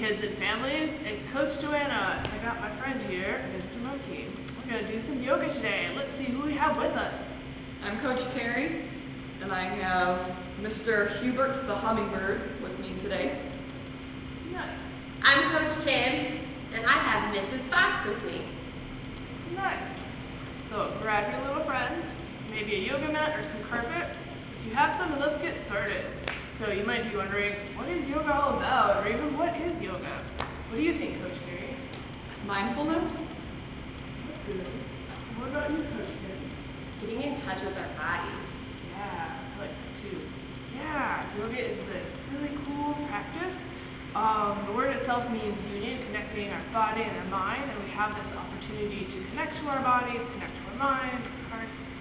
kids and families. It's Coach Joanna, and I got my friend here, Mr. Monkey. We're going to do some yoga today. Let's see who we have with us. I'm Coach Carrie, and I have Mr. Hubert the Hummingbird with me today. Nice. I'm Coach Kim, and I have Mrs. Fox with me. Nice. So grab your little friends, maybe a yoga mat or some carpet. If you have some, then let's get started. So you might be wondering, what is yoga all about? Or even what is yoga? What do you think, Coach Carrie? Mindfulness? That's good. What about you, Coach Carrie? Getting in touch with our bodies. Yeah, I like that too. Yeah, yoga is this really cool practice. The word itself means union, connecting our body and our mind, and we have this opportunity to connect to our bodies, connect to our mind, our hearts.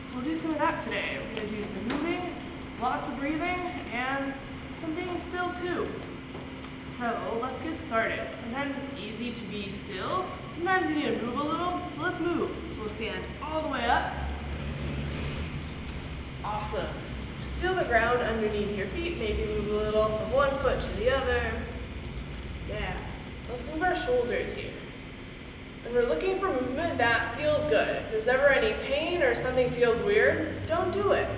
So we'll do some of that today. We're going to do some moving, lots of breathing, and some being still too. So let's get started. Sometimes it's easy to be still. Sometimes you need to move a little, so let's move. So we'll stand all the way up. Awesome. Just feel the ground underneath your feet. Maybe move a little from one foot to the other. Yeah. Let's move our shoulders here. And we're looking for movement that feels good. If there's ever any pain or something feels weird, don't do it.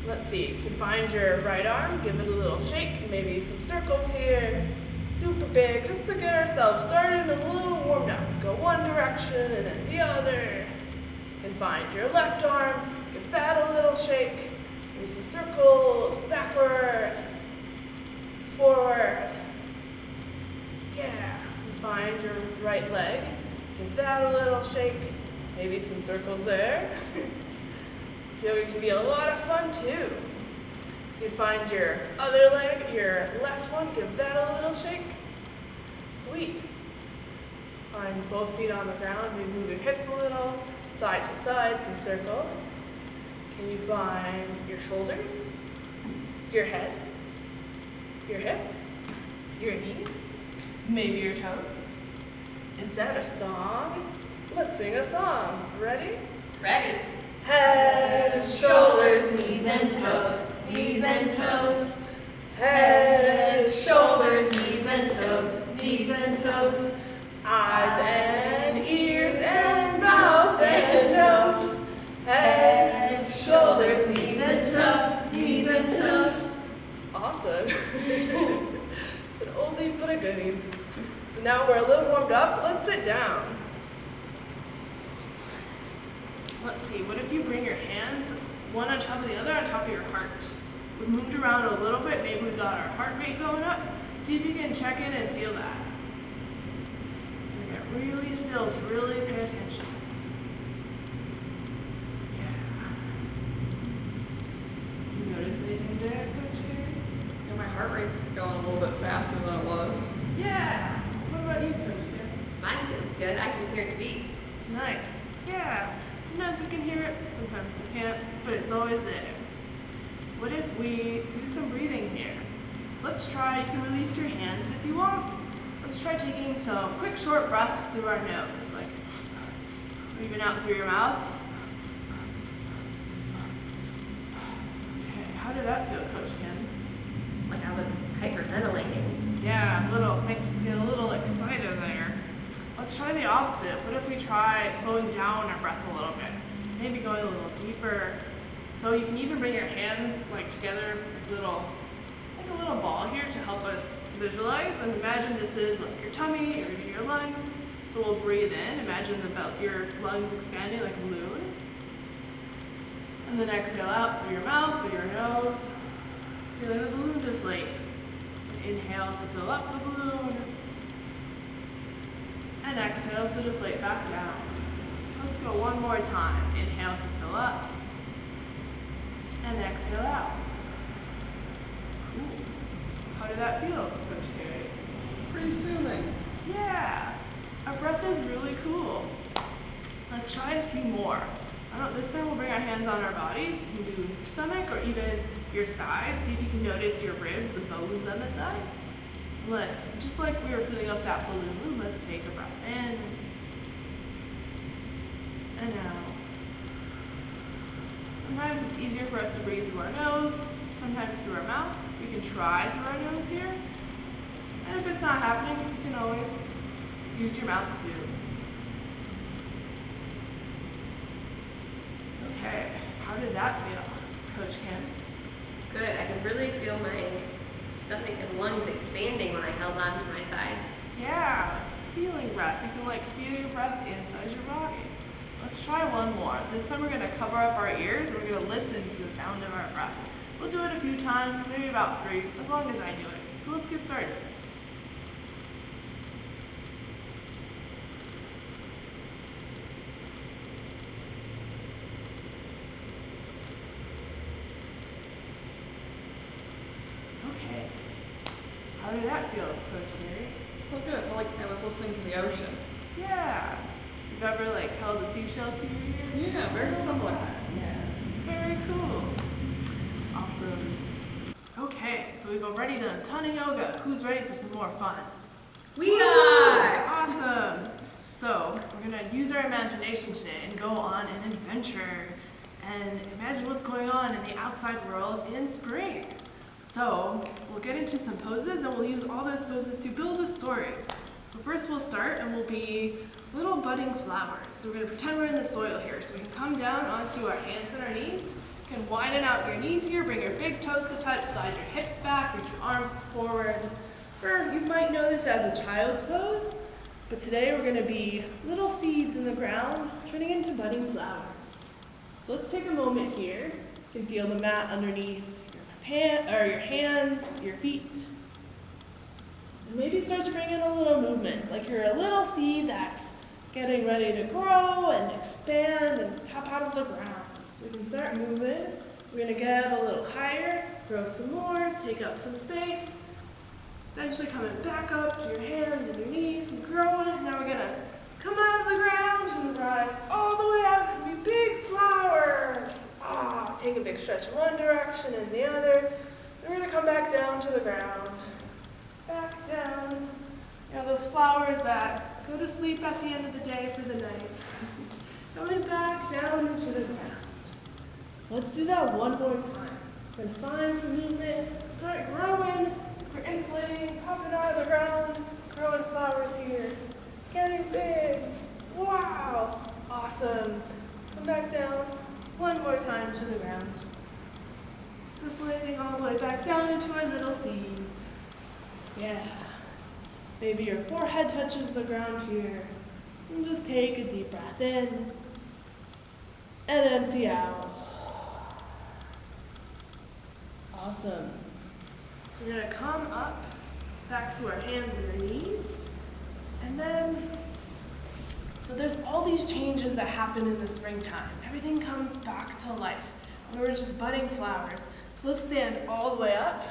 Let's see, you can find your right arm, give it a little shake, maybe some circles here. Super big, just to get ourselves started and a little warmed up. Go one direction and then the other. And find your left arm, give that a little shake. Maybe some circles, backward, forward. Yeah, and find your right leg, give that a little shake. Maybe some circles there. Yoga can be a lot of fun too. You can find your other leg, your left one, give that a little shake. Sweet. Find both feet on the ground, maybe move your hips a little, side to side, some circles. Can you find your shoulders, your head, your hips, your knees, maybe your toes? Is that a song? Let's sing a song. Ready? Ready. Head, shoulders, knees and toes, knees and toes. Head, shoulders, knees and toes, knees and toes. Eyes and ears and mouth and nose. Head, shoulders, knees and toes, knees and toes. Awesome. It's an oldie but a goodie. So now we're a little warmed up. Let's sit down. Let's see, what if you bring your hands one on top of the other on top of your heart? We moved around a little bit, maybe we got our heart rate going up. See if you can check in and feel that. And get really still to really pay attention. Yeah. Do you notice anything there, Coach Carrie? Yeah, my heart rate's going a little bit faster than it was. Yeah. What about you, Coach Carrie? Mine feels good. I can hear your beat. Nice. Yeah. Sometimes we can hear it, sometimes we can't, but it's always there. What if we do some breathing here? Let's try, you can release your hands if you want. Let's try taking some quick short breaths through our nose, like, or even out through your mouth. Okay, how did that feel, Coach Kim? Like I was hyperventilating. Yeah, makes us get a little excited there. Let's try the opposite. What if we try slowing down our breath a little bit? Maybe going a little deeper. So you can even bring your hands together, like a little ball here to help us visualize. And imagine this is like your tummy or even your lungs. So we'll breathe in. Imagine your lungs expanding like a balloon. And then exhale out through your mouth, through your nose. Feeling the balloon deflate. Inhale to fill up the balloon. And exhale to deflate back down. Let's go one more time. Inhale to fill up. And exhale out. Cool. How did that feel, Coach Carrie? Pretty soothing. Yeah. Our breath is really cool. Let's try a few more. This time we'll bring our hands on our bodies. You can do your stomach or even your sides. See if you can notice your ribs, the bones on the sides. Just like we were filling up that balloon, let's take a breath in and out. Sometimes it's easier for us to breathe through our nose, sometimes through our mouth. We can try through our nose here. And if it's not happening, you can always use your mouth too. Okay, how did that feel, Coach Kim? Good. I could really feel my stomach and lungs expanding when I held on to my sides. Yeah, feeling breath. You can feel your breath inside your body. Let's try one more. This time we're gonna cover up our ears and we're gonna listen to the sound of our breath. We'll do it a few times, maybe about 3, as long as I do it. So let's get started. Okay. How did that feel, Coach Mary? Oh, good. I felt like I was listening to the ocean. Yeah. You've ever held a seashell to your ear? Yeah, very similar. Yeah. Very cool. Awesome. Okay, so we've already done a ton of yoga. Who's ready for some more fun? We are! Awesome. So we're gonna use our imagination today and go on an adventure and imagine what's going on in the outside world in spring. So we'll get into some poses and we'll use all those poses to build a story. So first we'll start and we'll be little budding flowers. So we're gonna pretend we're in the soil here. So we can come down onto our hands and our knees. You can widen out your knees here, bring your big toes to touch, slide your hips back, reach your arm forward. Or you might know this as a child's pose, but today we're gonna be little seeds in the ground turning into budding flowers. So let's take a moment here. You can feel the mat underneath your hands, your feet. And maybe start to bring in a little movement, like you're a little seed that's getting ready to grow and expand and pop out of the ground. So we can start moving. We're gonna get a little higher, grow some more, take up some space. Eventually coming back up to your hands and your knees and growing. Now we're gonna come out of the ground and rise all the way up and be big flowers. Take a big stretch in one direction and the other. Then we're gonna come back down to the ground. Back down. You know, those flowers that go to sleep at the end of the day for the night. Coming back down into the ground. Let's do that one more time. We're gonna find some movement, start growing. We're inflating, popping out of the ground, growing flowers here. Getting big. Wow. Awesome. Let's come back down one more time to the ground. Deflating all the way back down into our little seeds. Yeah. Maybe your forehead touches the ground here. And just take a deep breath in and empty out. Awesome. So we're gonna come up back to our hands and our knees. And then, so there's all these changes that happen in the springtime. Everything comes back to life. And we're just budding flowers. So let's stand all the way up.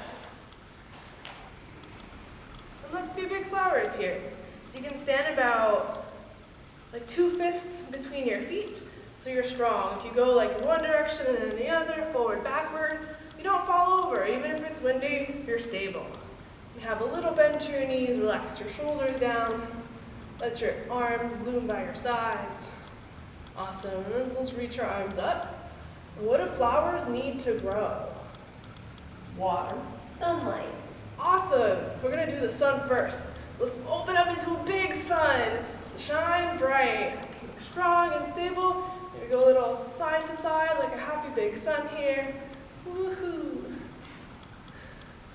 And let's be big flowers here. So you can stand about 2 fists between your feet, so you're strong. If you go in one direction and then the other, forward, backward, you don't fall over. Even if it's windy, you're stable. You have a little bend to your knees, relax your shoulders down, let your arms bloom by your sides. Awesome, and then let's reach our arms up. What do flowers need to grow? Water. Sunlight. Awesome, we're gonna do the sun first. So let's open up into a big sun. So shine bright, strong and stable. Maybe go a little side to side like a happy big sun here. Woohoo!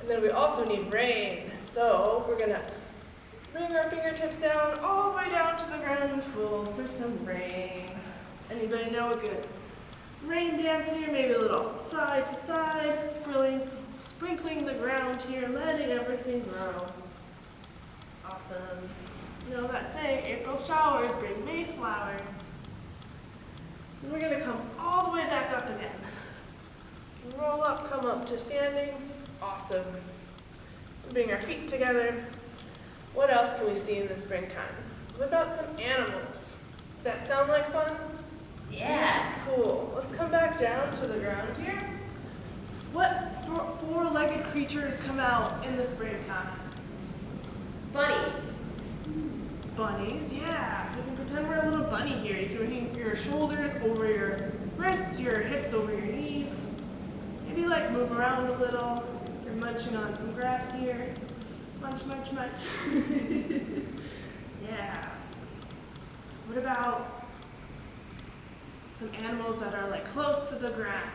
And then we also need rain. So we're gonna bring our fingertips down all the way down to the ground and pull for some rain. Anybody know a good rain dance here? Maybe a little side to side, sprinkling the ground here, letting everything grow. Awesome. You know that saying, April showers bring May flowers. And we're gonna come all the way back up again. Roll up, come up to standing. Awesome. Bring our feet together. What else can we see in the springtime? What about some animals? Does that sound like fun? Yeah. Cool. Let's come back down to the ground here. What four-legged creatures come out in the springtime? Bunnies. Bunnies, yeah. So we can pretend we're a little bunny here. You can bring your shoulders over your wrists, your hips over your knees. Maybe move around a little. You're munching on some grass here. Munch, munch, munch. Yeah. What about some animals that are like close to the ground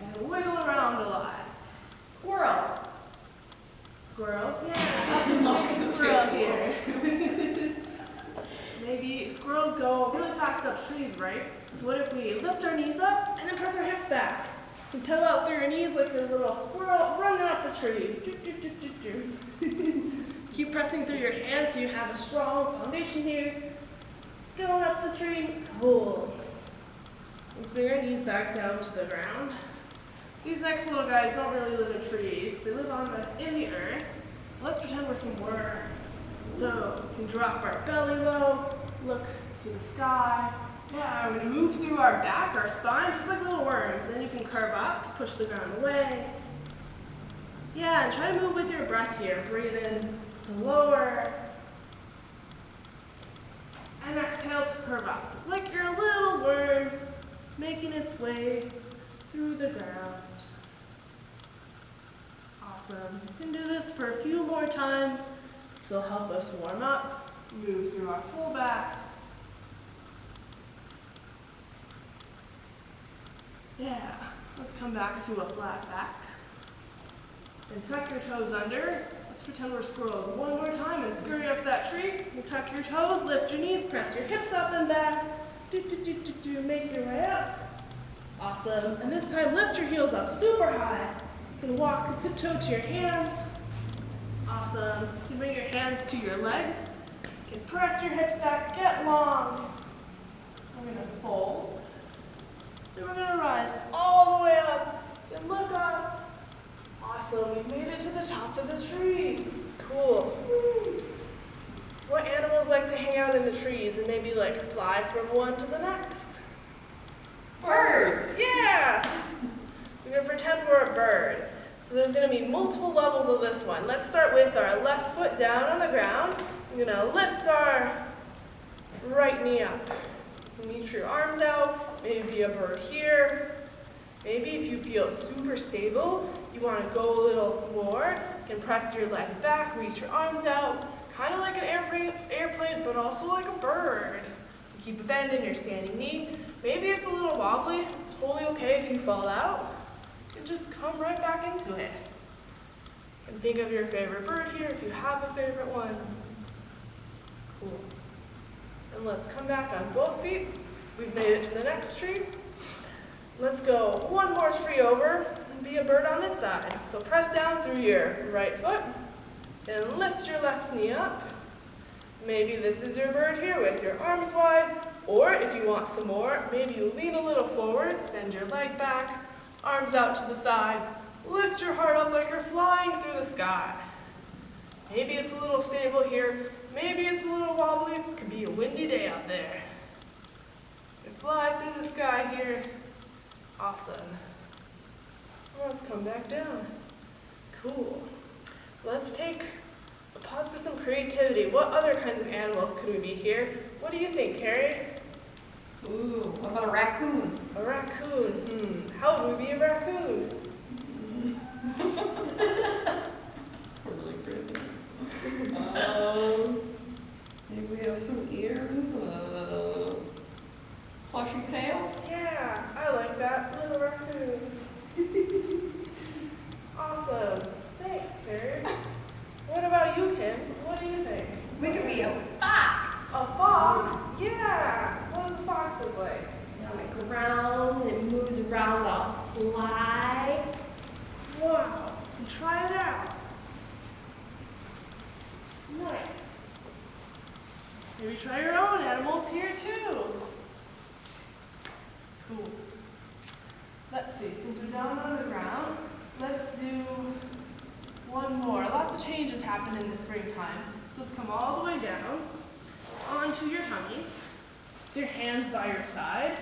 and wiggle around a lot? Squirrel. Squirrels? Yeah. Squirrel here. Maybe squirrels go really fast up trees, right? So what if we lift our knees up and then press our hips back? We pedal out through your knees like a little squirrel running up the tree. Do, do, do, do, do. Keep pressing through your hands so you have a strong foundation here. Going up the tree. Cool. Let's bring our knees back down to the ground. These next little guys don't really live in trees. They live in the earth. Let's pretend we're some worms. So we can drop our belly low, look to the sky. Yeah, we're gonna move through our back, our spine, just like little worms. Then you can curve up, push the ground away. Yeah, and try to move with your breath here. Breathe in to lower. And exhale to curve up. Like you're a little worm making its way through the ground. Awesome. You can do this for a few more times. This will help us warm up, move through our full back. Yeah, let's come back to a flat back. And tuck your toes under. Let's pretend we're squirrels one more time and scurry up that tree. You tuck your toes, lift your knees, press your hips up and back. Do, do, do, do, do. Make your way up. Awesome. And this time lift your heels up super high. You can walk and tiptoe to your hands. Awesome. You can bring your hands to your legs. You can press your hips back, get long. We're going to fold. Then we're going to rise all the way up. Then look up. Awesome. We've made it to the top of the tree. Cool. What animals like to hang out in the trees and maybe like fly from one to the next? Birds. Yeah. So we're going to pretend we're a bird. So there's going to be multiple levels of this one. Let's start with our left foot down on the ground. We're going to lift our right knee up. Reach your arms out. Maybe be a bird here. Maybe if you feel super stable, you want to go a little more. You can press your leg back, reach your arms out. Kind of like an airplane, but also like a bird. Keep a bend in your standing knee. Maybe it's a little wobbly. It's totally okay if you fall out. And just come right back into it. And think of your favorite bird here if you have a favorite one. Cool. And let's come back on both feet. We've made it to the next tree. Let's go one more tree over and be a bird on this side. So press down through your right foot and lift your left knee up. Maybe this is your bird here with your arms wide, or if you want some more, maybe you lean a little forward, send your leg back, arms out to the side, lift your heart up like you're flying through the sky. Maybe it's a little stable here, maybe it's a little wobbly, it could be a windy day out there. You fly through the sky here. Awesome. Let's come back down. Cool. Let's take a pause for some creativity. What other kinds of animals could we be here? What do you think, Carrie? Ooh, what about a raccoon? A raccoon. How would we be a raccoon? We're really creative. Maybe we have some ears, plushy tail. Yeah, I like that. Little raccoon. Awesome. Thanks, Carrie. What about you, Kim? What do you think? We could be a fox. A fox? Yeah. What does a fox look like? Like round, it moves around all sly. Wow. Try it out. Nice. Maybe try your own animals here too. Cool. Let's see, since we're down on the ground, let's do one more. Lots of changes happen in the springtime. So let's come all the way down onto your tummies, with your hands by your side.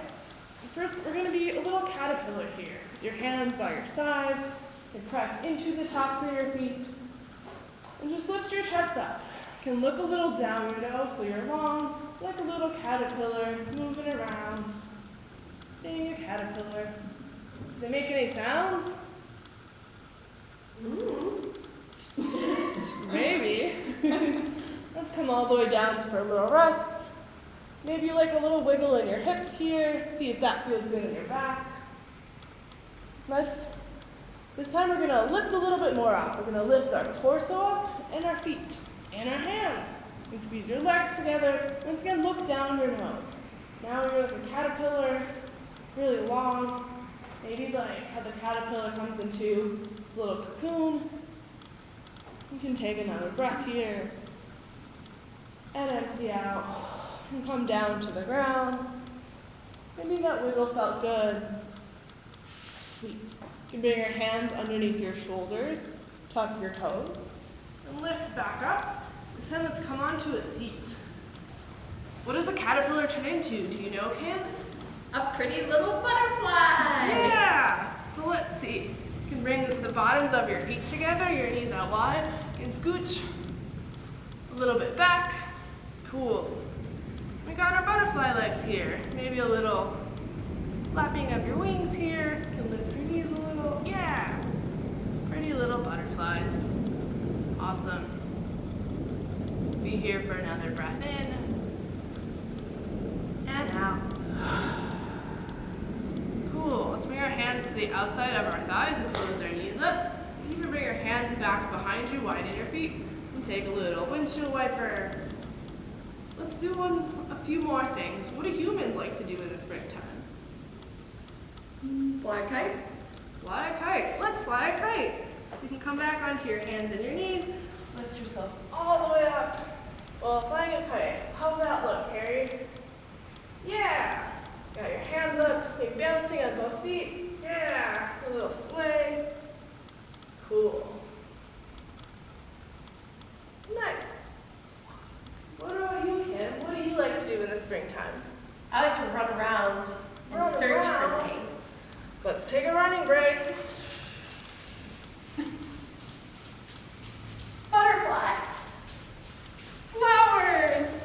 First, we're going to be a little caterpillar here. With your hands by your sides, and press into the tops of your feet. And just lift your chest up. You can look a little downward though, so you're long, like a little caterpillar, moving around, being a caterpillar. Do they make any sounds? Maybe. Let's come all the way down for a little rest. Maybe you like a little wiggle in your hips here. See if that feels good in your back. This time we're gonna lift a little bit more up. We're gonna lift our torso up and our feet and our hands. And squeeze your legs together. Once again, look down your nose. Now you're like a caterpillar, really long. Maybe like how the caterpillar comes into its little cocoon. You can take another breath here and empty out and come down to the ground. Maybe that wiggle felt good. Sweet. You can bring your hands underneath your shoulders, tuck your toes, and lift back up. This time let's come onto a seat. What does a caterpillar turn into? Do you know, Kim? A pretty little butterfly. Yeah! So let's see. You can bring the bottoms of your feet together, your knees out wide. You can scooch a little bit back. Cool. We got our butterfly legs here. Maybe a little flapping of your wings here. You can lift your knees a little. Yeah! Pretty little butterflies. Awesome. Be here for another breath in and out. Cool. Let's bring our hands to the outside of our thighs and close our knees up. You can bring your hands back behind you, widen your feet, and take a little windshield wiper. Let's do a few more things. What do humans like to do in the springtime? Fly a kite. Fly a kite. Let's fly a kite. So you can come back onto your hands and your knees. Lift yourself all the way up while flying a kite. How would that look, Harry? Yeah. Got your hands up, maybe bouncing on both feet. Yeah. A little sway. Cool. Nice. What about you, Kim? What do you like to do in the springtime? I like to run around and Run search around. for things. Let's take a running break. Butterfly. Flowers.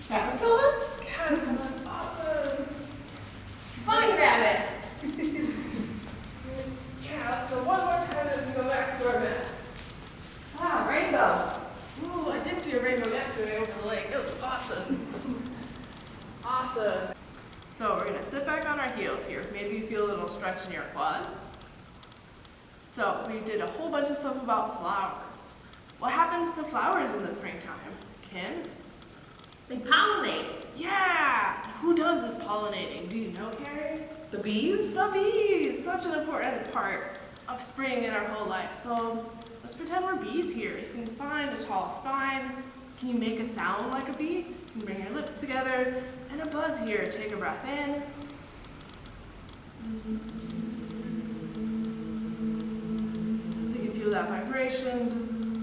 Caterpillar. Caterpillar. Awesome. Bunny rabbit. Yeah, let's go one more time and we go back to our minutes. Ah, rainbow. Ooh, I did see a rainbow yesterday over the lake. It was awesome. Awesome. So we're gonna sit back on our heels here. Maybe you feel a little stretch in your quads. So we did a whole bunch of stuff about flowers. What happens to flowers in the springtime? Kim? They pollinate. Yeah! Who does this pollinating? Do you know, Carrie? The bees. The bees! Such an important part of spring in our whole life. So let's pretend we're bees here. You can find a tall spine. Can you make a sound like a bee? You can bring your lips together and a buzz here. Take a breath in. Bzzz. You can feel that vibration. Bzzz.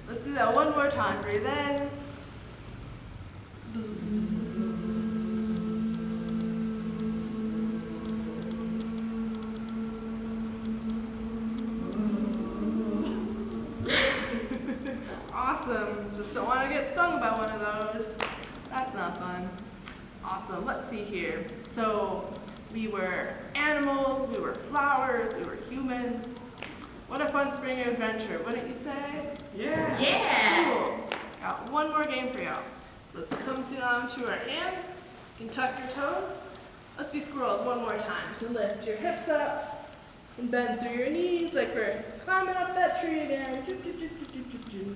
Let's do that one more time. Breathe in. Awesome. Just don't want to get stung by one of those. That's not fun. Awesome. Let's see here. So we were animals, we were flowers, we were humans. What a fun spring adventure, wouldn't you say? Yeah. Yeah. Cool. Got one more game for y'all. So let's come down to our hands. You can tuck your toes. Let's be squirrels one more time. You can lift your hips up and bend through your knees like we're climbing up that tree again. You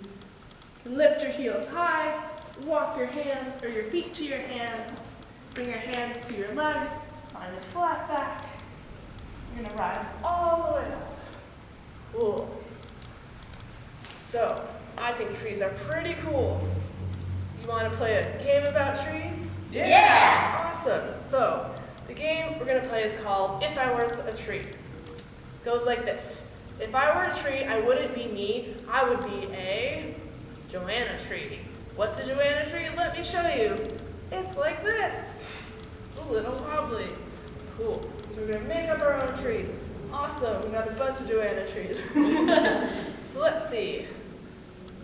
can lift your heels high. Walk your hands or your feet to your hands. Bring your hands to your legs. Find a flat back. You're gonna rise all the way up. Cool. So, I think trees are pretty cool. You want to play a game about trees? Yeah. Awesome. So, the game we're going to play is called If I Was a Tree. Goes like this. If I were a tree, I wouldn't be me. I would be a Joanna tree. What's a Joanna tree? Let me show you. It's like this. It's a little wobbly. Cool. So we're going to make up our own trees. Awesome. We got a bunch of Joanna trees. So let's see.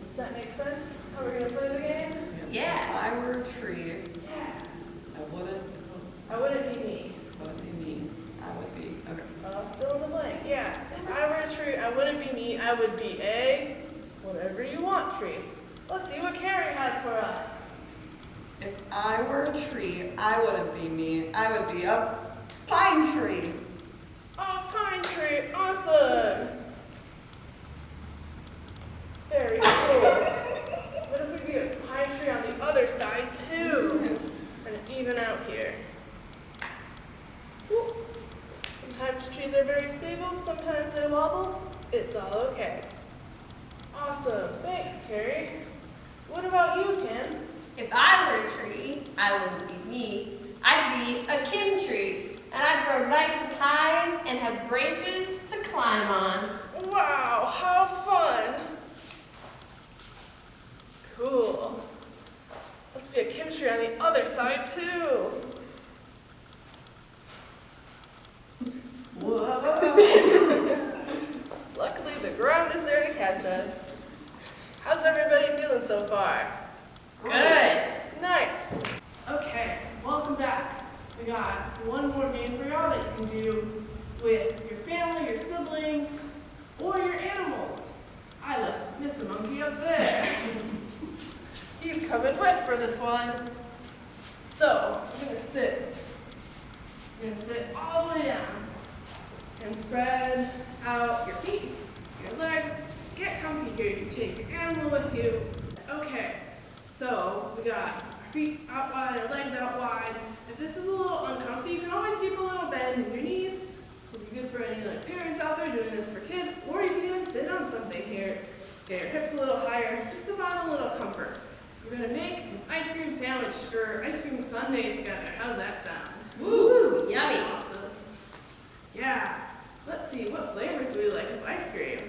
Does that make sense? How we're going to play the game? Yeah. If I were a tree, Yeah. I wouldn't I wouldn't be me. be me. I would be. Let's see what Carrie has for us. If I were a tree, I wouldn't be me. I would be a pine tree. Oh, pine tree, awesome. Very cool. What if we be a pine tree on the other side too? And even out here. Woo. Sometimes trees are very stable, sometimes they wobble. It's all okay. Awesome, thanks Carrie. What about you, Kim? If I were a tree, I wouldn't be me. I'd be a Kim tree, and I'd grow nice and high and have branches to climb on. Wow, how fun. Cool. Let's be a Kim tree on the other side too. Whoa. Luckily, the ground is there to catch us. How's everybody feeling so far? Good. Nice. Okay, welcome back. We got one more game for y'all that you can do with your family, your siblings, or your animals. I left Mr. Monkey up there. He's coming with for this one. So, you're gonna sit. You're gonna sit all the way down and spread out your feet, your legs. Get comfy here. You can take your animal with you. Okay, so we got our feet out wide, our legs out wide. If this is a little uncomfy, you can always keep a little bend in your knees. This will be good for any parents out there doing this for kids, or you can even sit on something here. Get your hips a little higher, just to find a little comfort. So we're gonna make an ice cream sandwich or ice cream sundae together. How's that sound? Woo, yummy. Awesome. Yeah. Let's see, what flavors do we like of ice cream?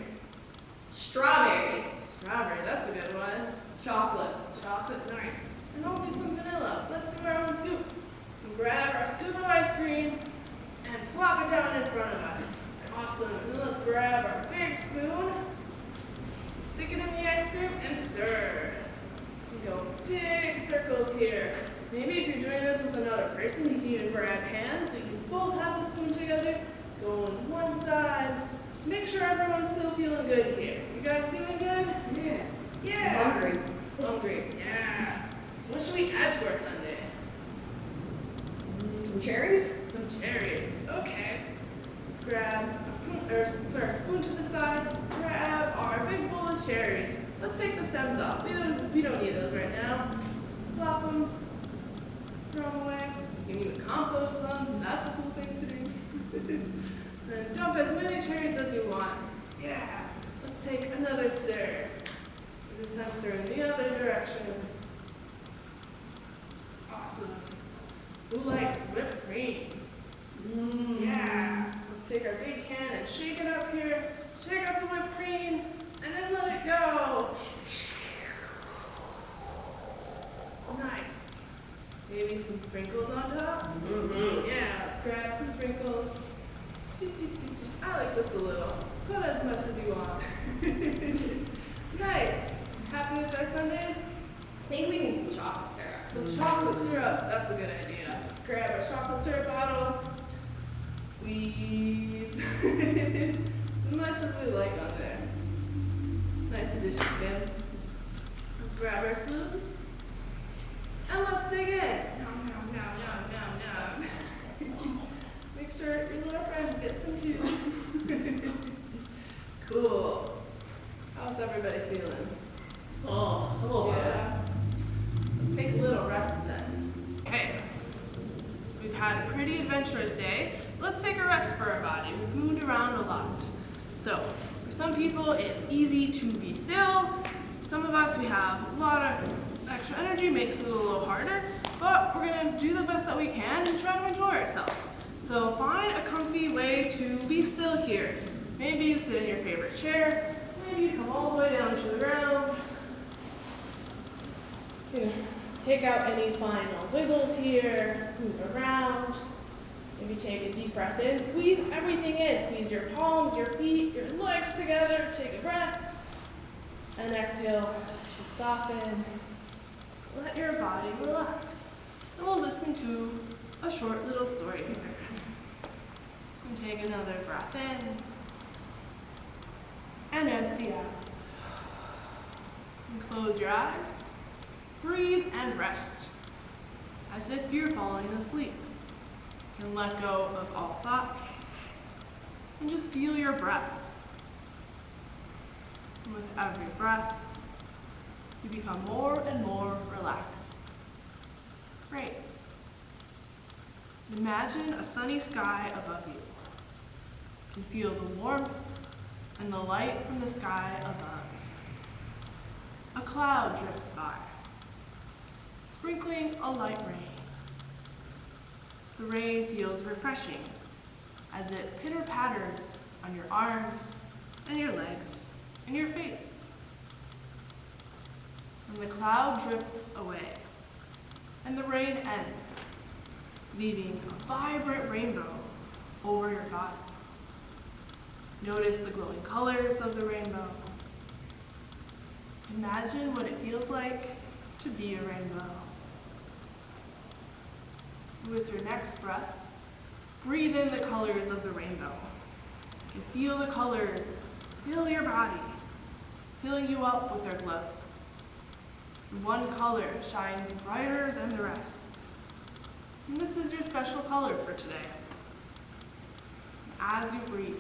Strawberry. Strawberry, that's a good one. Chocolate. Chocolate, nice. And I'll do some vanilla. Let's do our own scoops. We'll grab our scoop of ice cream and plop it down in front of us. Awesome. And then let's grab our big spoon, stick it in the ice cream, and stir. We go big circles here. Maybe if you're doing this with another person, you can even grab hands so you can both have the spoon together. Go on one side. Just make sure everyone's still feeling good here. You guys doing good? Yeah. Yeah. Hungry. Hungry, yeah. So what should we add to our sundae? Some cherries? Some cherries. Okay. Let's grab, put our spoon to the side, grab our big bowl of cherries. Let's take the stems off. We don't need those right now. Plop them, throw them away. You can even compost them. That's a cool thing to do. And then dump as many cherries as you want. Yeah. Let's take another stir. This time stir in the other direction. Awesome. Who likes whipped cream? Yeah. Let's take our big can and shake it up here. Shake up the whipped cream, and then let it go. Nice. Maybe some sprinkles on top? Mm-hmm. Yeah, let's grab some sprinkles. I like just a little. Put as much as you want. Nice. Happy with our sundaes? I think we need some chocolate syrup. Some chocolate syrup. That's a good idea. Let's grab our chocolate syrup bottle. Squeeze. As much as we like on there. Nice addition, Kim. Let's grab our spoons. And let's dig in. Nom, nom, nom, nom, nom, nom. Make sure your little friends get some too. Cool. How's everybody feeling? Oh, a little bit. Yeah. Let's take a little rest then. Okay. So we've had a pretty adventurous day. Let's take a rest for our body. We've moved around a lot. So, for some people, it's easy to be still. For some of us, we have a lot of extra energy, makes it a little harder, but we're gonna do the best that we can and try to enjoy ourselves. So find a comfy way to be still here. Maybe you sit in your favorite chair, maybe you come all the way down to the ground. Take out any final wiggles here, move around. Maybe take a deep breath in, squeeze everything in. Squeeze your palms, your feet, your legs together. Take a breath. And exhale to soften. Let your body relax. And we'll listen to a short little story here. And take another breath in. And empty out. And close your eyes. Breathe and rest, as if you're falling asleep. You can let go of all thoughts and just feel your breath. And with every breath, you become more and more relaxed. Great. Imagine a sunny sky above you. You can feel the warmth and the light from the sky above. A cloud drifts by, sprinkling a light rain. The rain feels refreshing as it pitter-patters on your arms and your legs and your face. And the cloud drifts away, and the rain ends, leaving a vibrant rainbow over your body. Notice the glowing colors of the rainbow. Imagine what it feels like to be a rainbow. With your next breath, breathe in the colors of the rainbow. You can feel the colors fill your body, filling you up with their glow. One color shines brighter than the rest. And this is your special color for today. As you breathe,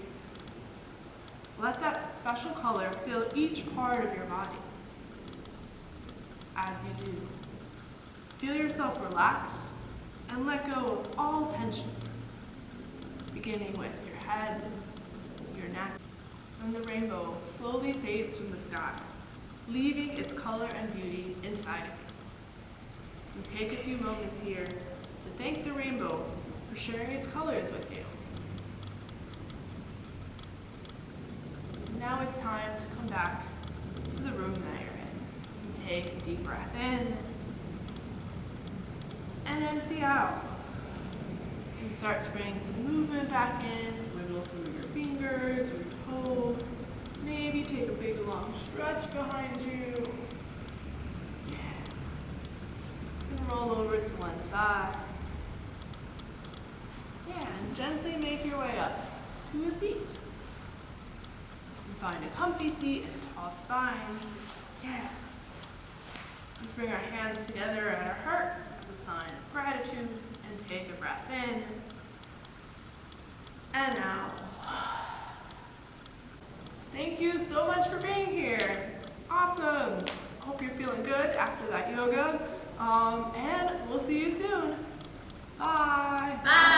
let that special color fill each part of your body. As you do, feel yourself relax and let go of all tension, beginning with your head, your neck, and the rainbow slowly fades from the sky, leaving its color and beauty inside of you. And take a few moments here to thank the rainbow for sharing its colors with you. Now it's time to come back to the room that you're in. And take a deep breath in and empty out. You can start to bring some movement back in, wiggle through your fingers, your toes. Maybe take a big long stretch behind you. Yeah. And roll over to one side. Yeah, and gently make your way up to a seat. Find a comfy seat and a tall spine. Yeah. Let's bring our hands together at our heart as a sign of gratitude and take a breath in and out. Thank you so much for being here. Awesome. Hope you're feeling good after that yoga. And we'll see you soon. Bye. Bye.